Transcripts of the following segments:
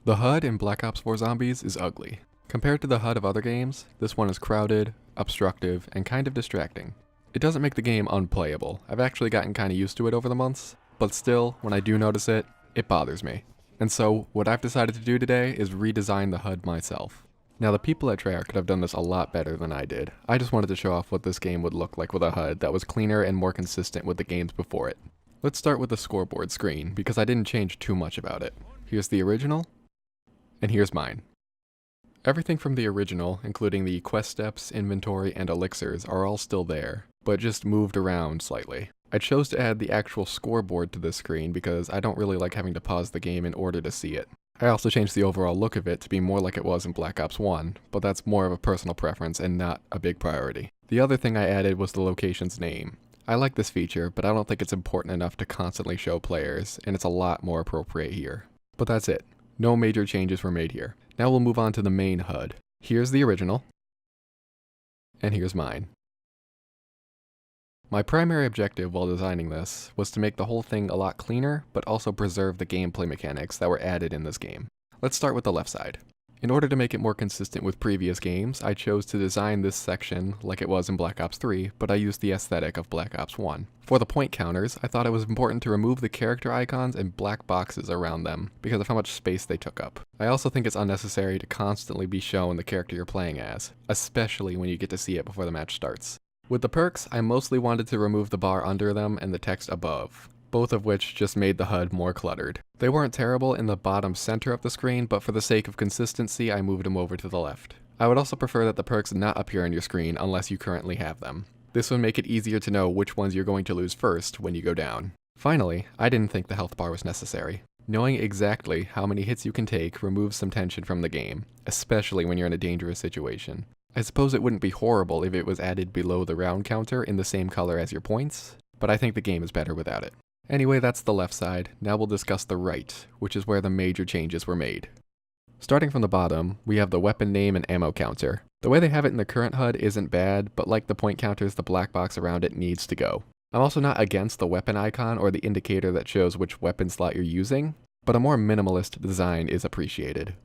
The HUD in Black Ops 4 Zombies is ugly. Compared to the HUD of other games, this one is crowded, obstructive, and kind of distracting. It doesn't make the game unplayable. I've actually gotten kind of used to it over the months, but still, when I do notice it, it bothers me. And so, what I've decided to do today is redesign the HUD myself. Now, the people at Treyarch could have done this a lot better than I did. I just wanted to show off what this game would look like with a HUD that was cleaner and more consistent with the games before it. Let's start with the scoreboard screen, because I didn't change too much about it. Here's the original, and here's mine. Everything from the original, including the quest steps, inventory, and elixirs, are all still there, but just moved around slightly. I chose to add the actual scoreboard to this screen because I don't really like having to pause the game in order to see it. I also changed the overall look of it to be more like it was in Black Ops 1, but that's more of a personal preference and not a big priority. The other thing I added was the location's name. I like this feature, but I don't think it's important enough to constantly show players, and it's a lot more appropriate here. But that's it. No major changes were made here. Now we'll move on to the main HUD. Here's the original, and here's mine. My primary objective while designing this was to make the whole thing a lot cleaner, but also preserve the gameplay mechanics that were added in this game. Let's start with the left side. In order to make it more consistent with previous games, I chose to design this section like it was in Black Ops 3, but I used the aesthetic of Black Ops 1. For the point counters, I thought it was important to remove the character icons and black boxes around them because of how much space they took up. I also think it's unnecessary to constantly be shown the character you're playing as, especially when you get to see it before the match starts. With the perks, I mostly wanted to remove the bar under them and the text above, both of which just made the HUD more cluttered. They weren't terrible in the bottom center of the screen, but for the sake of consistency, I moved them over to the left. I would also prefer that the perks not appear on your screen unless you currently have them. This would make it easier to know which ones you're going to lose first when you go down. Finally, I didn't think the health bar was necessary. Knowing exactly how many hits you can take removes some tension from the game, especially when you're in a dangerous situation. I suppose it wouldn't be horrible if it was added below the round counter in the same color as your points, but I think the game is better without it. Anyway, that's the left side. Now we'll discuss the right, which is where the major changes were made. Starting from the bottom, we have the weapon name and ammo counter. The way they have it in the current HUD isn't bad, but like the point counters, the black box around it needs to go. I'm also not against the weapon icon or the indicator that shows which weapon slot you're using, but a more minimalist design is appreciated.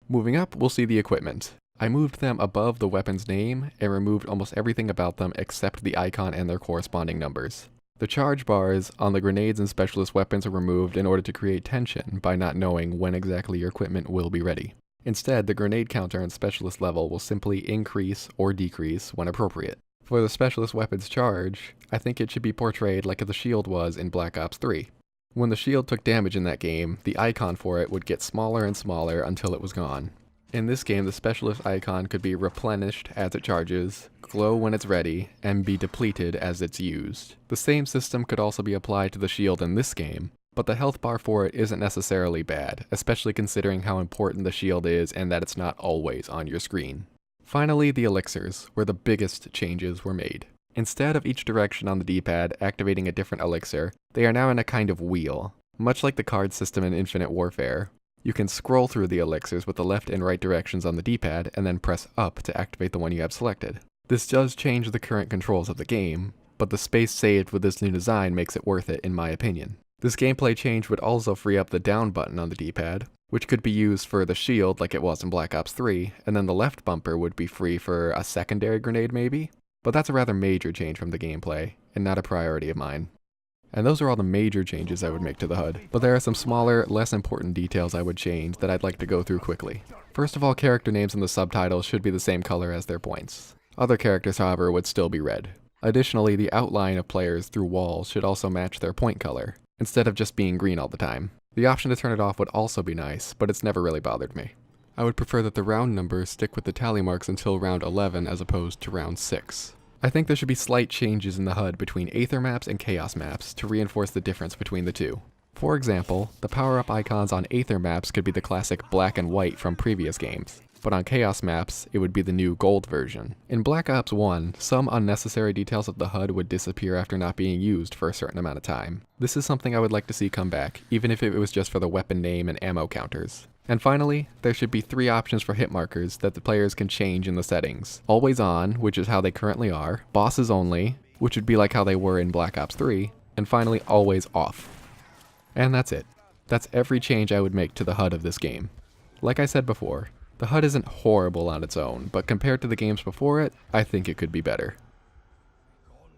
Moving up, we'll see the equipment. I moved them above the weapon's name and removed almost everything about them except the icon and their corresponding numbers. The charge bars on the grenades and specialist weapons are removed in order to create tension by not knowing when exactly your equipment will be ready. Instead, the grenade counter and specialist level will simply increase or decrease when appropriate. For the specialist weapon's charge, I think it should be portrayed like the shield was in Black Ops 3. When the shield took damage in that game, the icon for it would get smaller and smaller until it was gone. In this game, the specialist icon could be replenished as it charges, glow when it's ready, and be depleted as it's used. The same system could also be applied to the shield in this game, but the health bar for it isn't necessarily bad, especially considering how important the shield is and that it's not always on your screen. Finally, the elixirs, where the biggest changes were made. Instead of each direction on the D-pad activating a different elixir, they are now in a kind of wheel, much like the card system in Infinite Warfare. You can scroll through the elixirs with the left and right directions on the D-pad and then press up to activate the one you have selected. This does change the current controls of the game, but the space saved with this new design makes it worth it in my opinion. This gameplay change would also free up the down button on the D-pad, which could be used for the shield like it was in Black Ops 3, and then the left bumper would be free for a secondary grenade maybe? But that's a rather major change from the gameplay, and not a priority of mine. And those are all the major changes I would make to the HUD, but there are some smaller, less important details I would change that I'd like to go through quickly. First of all, character names in the subtitles should be the same color as their points. Other characters, however, would still be red. Additionally, the outline of players through walls should also match their point color, instead of just being green all the time. The option to turn it off would also be nice, but it's never really bothered me. I would prefer that the round numbers stick with the tally marks until round 11 as opposed to round 6. I think there should be slight changes in the HUD between Aether maps and Chaos maps to reinforce the difference between the two. For example, the power-up icons on Aether maps could be the classic black and white from previous games, but on Chaos maps, it would be the new gold version. In Black Ops 1, some unnecessary details of the HUD would disappear after not being used for a certain amount of time. This is something I would like to see come back, even if it was just for the weapon name and ammo counters. And finally, there should be 3 options for hit markers that the players can change in the settings. Always on, which is how they currently are, bosses only, which would be like how they were in Black Ops 3, and finally always off. And that's it. That's every change I would make to the HUD of this game. Like I said before, the HUD isn't horrible on its own, but compared to the games before it, I think it could be better.